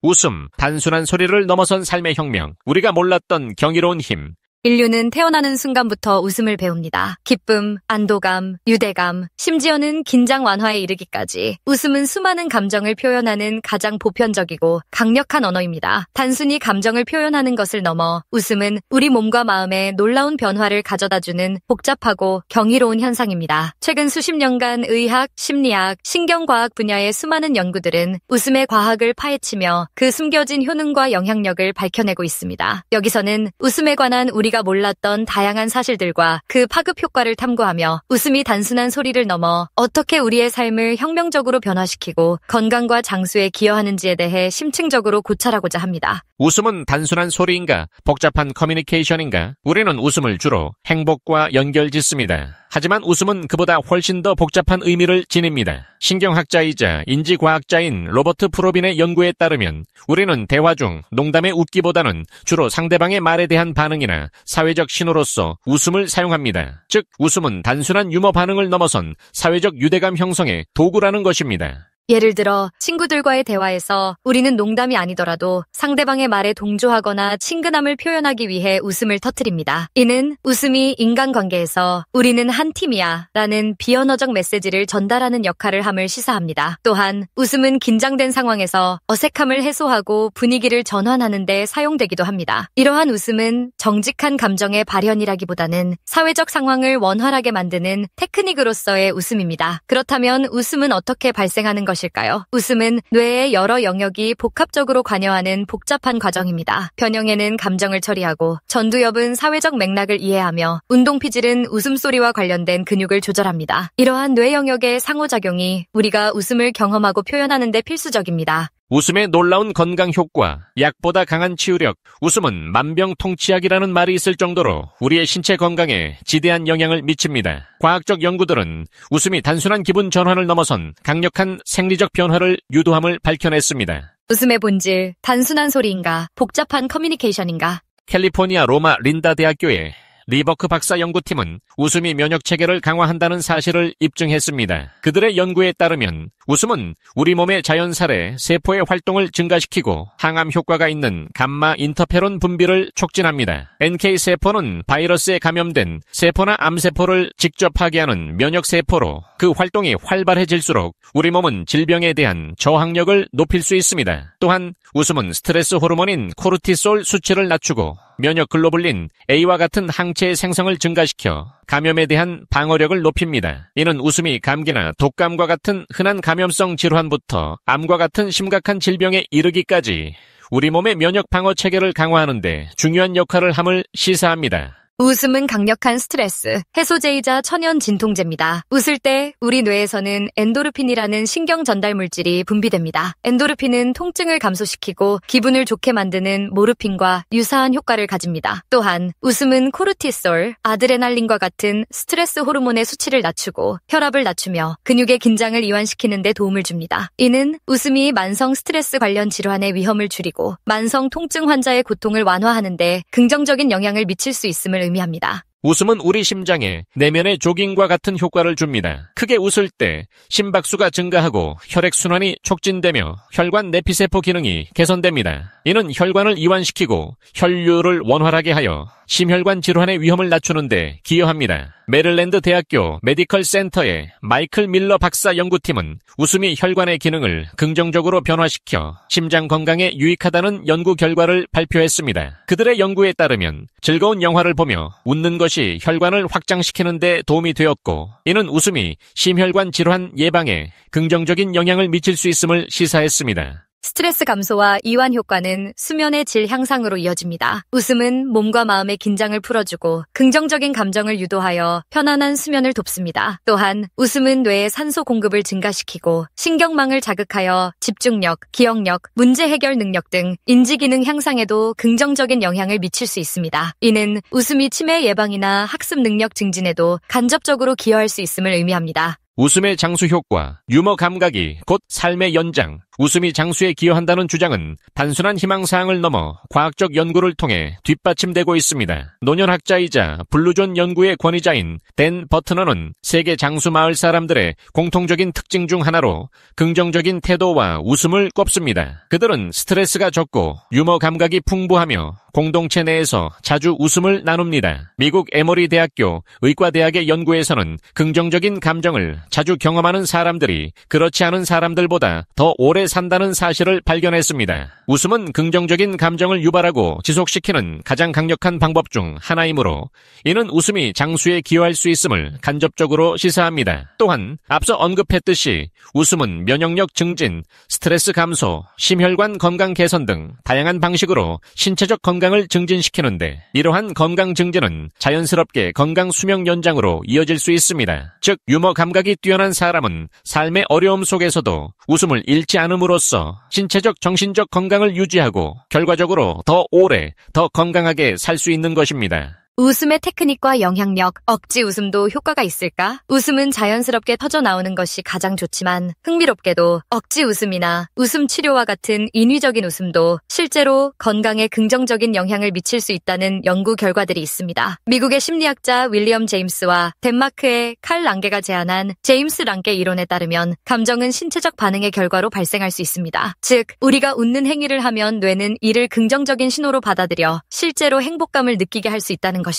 웃음, 단순한 소리를 넘어선 삶의 혁명, 우리가 몰랐던 경이로운 힘. 인류는 태어나는 순간부터 웃음을 배웁니다. 기쁨, 안도감, 유대감, 심지어는 긴장 완화에 이르기까지 웃음은 수많은 감정을 표현하는 가장 보편적이고 강력한 언어입니다. 단순히 감정을 표현하는 것을 넘어 웃음은 우리 몸과 마음에 놀라운 변화를 가져다주는 복잡하고 경이로운 현상입니다. 최근 수십 년간 의학, 심리학, 신경과학 분야의 수많은 연구들은 웃음의 과학을 파헤치며 그 숨겨진 효능과 영향력을 밝혀내고 있습니다. 여기서는 웃음에 관한 우리가 몰랐던 다양한 사실들과 그 파급 효과를 탐구하며 웃음이 단순한 소리를 넘어 어떻게 우리의 삶을 혁명적으로 변화시키고 건강과 장수에 기여하는지에 대해 심층적으로 고찰하고자 합니다. 웃음은 단순한 소리인가? 복잡한 커뮤니케이션인가? 우리는 웃음을 주로 행복과 연결짓습니다. 하지만 웃음은 그보다 훨씬 더 복잡한 의미를 지닙니다. 신경학자이자 인지과학자인 로버트 프로빈의 연구에 따르면 우리는 대화 중 농담의 웃기보다는 주로 상대방의 말에 대한 반응이나 사회적 신호로서 웃음을 사용합니다. 즉, 웃음은 단순한 유머 반응을 넘어선 사회적 유대감 형성의 도구라는 것입니다. 예를 들어 친구들과의 대화에서 우리는 농담이 아니더라도 상대방의 말에 동조하거나 친근함을 표현하기 위해 웃음을 터뜨립니다. 이는 웃음이 인간관계에서 우리는 한 팀이야 라는 비언어적 메시지를 전달하는 역할을 함을 시사합니다. 또한 웃음은 긴장된 상황에서 어색함을 해소하고 분위기를 전환하는 데 사용되기도 합니다. 이러한 웃음은 정직한 감정의 발현이라기보다는 사회적 상황을 원활하게 만드는 테크닉으로서의 웃음입니다. 그렇다면 웃음은 어떻게 발생하는 것일까요? 웃음은 뇌의 여러 영역이 복합적으로 관여하는 복잡한 과정입니다. 변형에는 감정을 처리하고 전두엽은 사회적 맥락을 이해하며 운동피질은 웃음소리와 관련된 근육을 조절합니다. 이러한 뇌 영역의 상호작용이 우리가 웃음을 경험하고 표현하는 데 필수적입니다. 웃음의 놀라운 건강 효과, 약보다 강한 치유력, 웃음은 만병통치약이라는 말이 있을 정도로 우리의 신체 건강에 지대한 영향을 미칩니다. 과학적 연구들은 웃음이 단순한 기분 전환을 넘어선 강력한 생리적 변화를 유도함을 밝혀냈습니다. 웃음의 본질, 단순한 소리인가, 복잡한 커뮤니케이션인가? 캘리포니아 로마 린다 대학교의 리버크 박사 연구팀은 웃음이 면역체계를 강화한다는 사실을 입증했습니다. 그들의 연구에 따르면 웃음은 우리 몸의 자연살의 세포의 활동을 증가시키고 항암 효과가 있는 감마 인터페론 분비를 촉진합니다. NK세포는 바이러스에 감염된 세포나 암세포를 직접 파괴하는 면역세포로 그 활동이 활발해질수록 우리 몸은 질병에 대한 저항력을 높일 수 있습니다. 또한 웃음은 스트레스 호르몬인 코르티솔 수치를 낮추고 면역 글로불린 A와 같은 항체의 생성을 증가시켜 감염에 대한 방어력을 높입니다. 이는 웃음이 감기나 독감과 같은 흔한 감염성 질환부터 암과 같은 심각한 질병에 이르기까지 우리 몸의 면역 방어 체계를 강화하는 데 중요한 역할을 함을 시사합니다. 웃음은 강력한 스트레스 해소제이자 천연 진통제입니다. 웃을 때 우리 뇌에서는 엔도르핀이라는 신경 전달 물질이 분비됩니다. 엔도르핀은 통증을 감소시키고 기분을 좋게 만드는 모르핀과 유사한 효과를 가집니다. 또한 웃음은 코르티솔, 아드레날린과 같은 스트레스 호르몬의 수치를 낮추고 혈압을 낮추며 근육의 긴장을 이완시키는 데 도움을 줍니다. 이는 웃음이 만성 스트레스 관련 질환의 위험을 줄이고 만성 통증 환자의 고통을 완화하는 데 긍정적인 영향을 미칠 수 있음을 의미합니다. 웃음은 우리 심장에 내면의 조깅과 같은 효과를 줍니다. 크게 웃을 때 심박수가 증가하고 혈액순환이 촉진되며 혈관 내피세포 기능이 개선됩니다. 이는 혈관을 이완시키고 혈류를 원활하게 하여 심혈관 질환의 위험을 낮추는 데 기여합니다. 메릴랜드 대학교 메디컬 센터의 마이클 밀러 박사 연구팀은 웃음이 혈관의 기능을 긍정적으로 변화시켜 심장 건강에 유익하다는 연구 결과를 발표했습니다. 그들의 연구에 따르면 즐거운 영화를 보며 웃는 것이 혈관을 확장시키는 데 도움이 되었고, 이는 웃음이 심혈관 질환 예방에 긍정적인 영향을 미칠 수 있음을 시사했습니다. 스트레스 감소와 이완 효과는 수면의 질 향상으로 이어집니다. 웃음은 몸과 마음의 긴장을 풀어주고 긍정적인 감정을 유도하여 편안한 수면을 돕습니다. 또한 웃음은 뇌의 산소 공급을 증가시키고 신경망을 자극하여 집중력, 기억력, 문제 해결 능력 등 인지기능 향상에도 긍정적인 영향을 미칠 수 있습니다. 이는 웃음이 치매 예방이나 학습 능력 증진에도 간접적으로 기여할 수 있음을 의미합니다. 웃음의 장수 효과, 유머 감각이 곧 삶의 연장. 웃음이 장수에 기여한다는 주장은 단순한 희망사항을 넘어 과학적 연구를 통해 뒷받침되고 있습니다. 노년학자이자 블루존 연구의 권위자인 댄 버트너는 세계 장수 마을 사람들의 공통적인 특징 중 하나로 긍정적인 태도와 웃음을 꼽습니다. 그들은 스트레스가 적고 유머 감각이 풍부하며 공동체 내에서 자주 웃음을 나눕니다. 미국 에머리 대학교 의과대학의 연구에서는 긍정적인 감정을 자주 경험하는 사람들이 그렇지 않은 사람들보다 더 오래 산다는 사실을 발견했습니다. 웃음은 긍정적인 감정을 유발하고 지속시키는 가장 강력한 방법 중 하나이므로 이는 웃음이 장수에 기여할 수 있음을 간접적으로 시사합니다. 또한 앞서 언급했듯이 웃음은 면역력 증진, 스트레스 감소, 심혈관 건강 개선 등 다양한 방식으로 신체적 건강을 증진시키는데 이러한 건강 증진은 자연스럽게 건강 수명 연장으로 이어질 수 있습니다. 즉 유머 감각이 뛰어난 사람은 삶의 어려움 속에서도 웃음을 잃지 않음으로써 신체적 정신적 건강을 유지하고 결과적으로 더 오래 더 건강하게 살 수 있는 것입니다. 웃음의 테크닉과 영향력, 억지 웃음도 효과가 있을까? 웃음은 자연스럽게 터져나오는 것이 가장 좋지만 흥미롭게도 억지 웃음이나 웃음 치료와 같은 인위적인 웃음도 실제로 건강에 긍정적인 영향을 미칠 수 있다는 연구 결과들이 있습니다. 미국의 심리학자 윌리엄 제임스와 덴마크의 칼 랑게가 제안한 제임스 랑게 이론에 따르면 감정은 신체적 반응의 결과로 발생할 수 있습니다. 즉, 우리가 웃는 행위를 하면 뇌는 이를 긍정적인 신호로 받아들여 실제로 행복감을 느끼게 할 수 있다는 것입니다.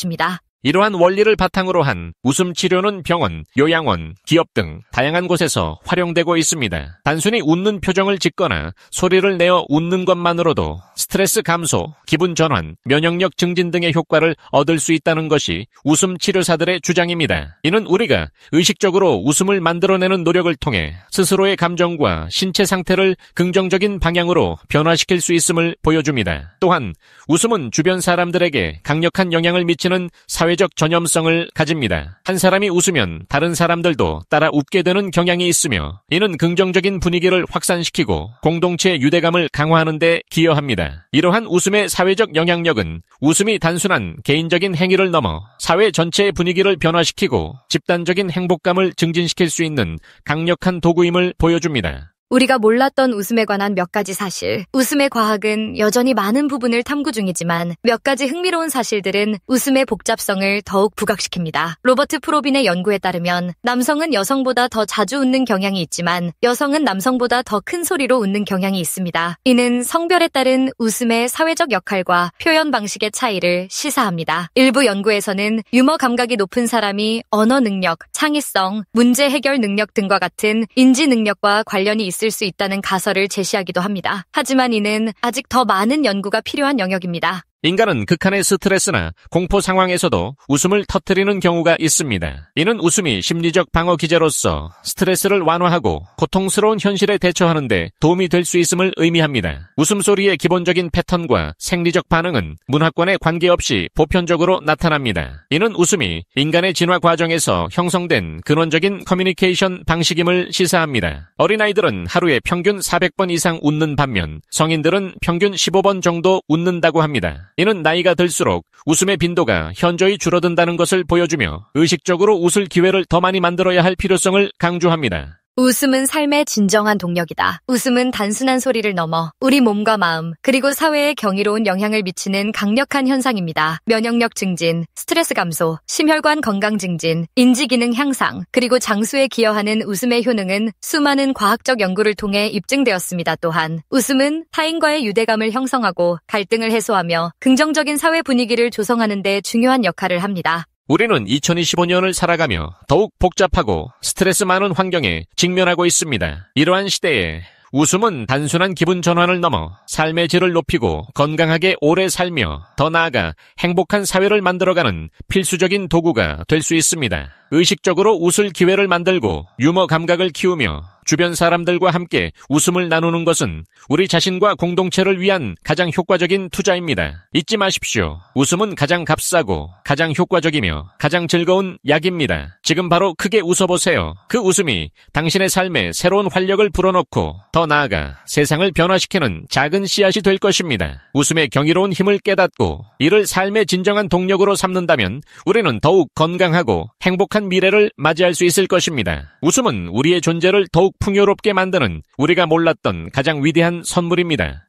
이러한 원리를 바탕으로 한 웃음 치료는 병원, 요양원, 기업 등 다양한 곳에서 활용되고 있습니다. 단순히 웃는 표정을 짓거나 소리를 내어 웃는 것만으로도 스트레스 감소, 기분 전환, 면역력 증진 등의 효과를 얻을 수 있다는 것이 웃음 치료사들의 주장입니다. 이는 우리가 의식적으로 웃음을 만들어내는 노력을 통해 스스로의 감정과 신체 상태를 긍정적인 방향으로 변화시킬 수 있음을 보여줍니다. 또한 웃음은 주변 사람들에게 강력한 영향을 미치는 사회적 전염성을 가집니다. 한 사람이 웃으면 다른 사람들도 따라 웃게 되는 경향이 있으며 이는 긍정적인 분위기를 확산시키고 공동체 유대감을 강화하는 데 기여합니다. 이러한 웃음의 사회적 영향력은 웃음이 단순한 개인적인 행위를 넘어 사회 전체의 분위기를 변화시키고 집단적인 행복감을 증진시킬 수 있는 강력한 도구임을 보여줍니다. 우리가 몰랐던 웃음에 관한 몇 가지 사실. 웃음의 과학은 여전히 많은 부분을 탐구 중이지만 몇 가지 흥미로운 사실들은 웃음의 복잡성을 더욱 부각시킵니다. 로버트 프로빈의 연구에 따르면 남성은 여성보다 더 자주 웃는 경향이 있지만 여성은 남성보다 더 큰 소리로 웃는 경향이 있습니다. 이는 성별에 따른 웃음의 사회적 역할과 표현 방식의 차이를 시사합니다. 일부 연구에서는 유머 감각이 높은 사람이 언어 능력, 창의성, 문제 해결 능력 등과 같은 인지 능력과 관련이 있을 수 있다는 가설을 제시하기도 합니다. 하지만 이는 아직 더 많은 연구가 필요한 영역입니다. 인간은 극한의 스트레스나 공포 상황에서도 웃음을 터뜨리는 경우가 있습니다. 이는 웃음이 심리적 방어 기제로서 스트레스를 완화하고 고통스러운 현실에 대처하는 데 도움이 될 수 있음을 의미합니다. 웃음소리의 기본적인 패턴과 생리적 반응은 문화권에 관계없이 보편적으로 나타납니다. 이는 웃음이 인간의 진화 과정에서 형성된 근원적인 커뮤니케이션 방식임을 시사합니다. 어린아이들은 하루에 평균 400번 이상 웃는 반면 성인들은 평균 15번 정도 웃는다고 합니다. 이는 나이가 들수록 웃음의 빈도가 현저히 줄어든다는 것을 보여주며 의식적으로 웃을 기회를 더 많이 만들어야 할 필요성을 강조합니다. 웃음은 삶의 진정한 동력이다. 웃음은 단순한 소리를 넘어 우리 몸과 마음, 그리고 사회에 경이로운 영향을 미치는 강력한 현상입니다. 면역력 증진, 스트레스 감소, 심혈관 건강 증진, 인지기능 향상, 그리고 장수에 기여하는 웃음의 효능은 수많은 과학적 연구를 통해 입증되었습니다. 또한 웃음은 타인과의 유대감을 형성하고 갈등을 해소하며 긍정적인 사회 분위기를 조성하는 데 중요한 역할을 합니다. 우리는 2025년을 살아가며 더욱 복잡하고 스트레스 많은 환경에 직면하고 있습니다. 이러한 시대에 웃음은 단순한 기분 전환을 넘어 삶의 질을 높이고 건강하게 오래 살며 더 나아가 행복한 사회를 만들어가는 필수적인 도구가 될 수 있습니다. 의식적으로 웃을 기회를 만들고 유머 감각을 키우며 주변 사람들과 함께 웃음을 나누는 것은 우리 자신과 공동체를 위한 가장 효과적인 투자입니다. 잊지 마십시오. 웃음은 가장 값싸고 가장 효과적이며 가장 즐거운 약입니다. 지금 바로 크게 웃어보세요. 그 웃음이 당신의 삶에 새로운 활력을 불어넣고 더 나아가 세상을 변화시키는 작은 씨앗이 될 것입니다. 웃음의 경이로운 힘을 깨닫고 이를 삶의 진정한 동력으로 삼는다면 우리는 더욱 건강하고 행복한 미래를 맞이할 수 있을 것입니다. 웃음은 우리의 존재를 더욱 풍요롭게 만드는 우리가 몰랐던 가장 위대한 선물입니다.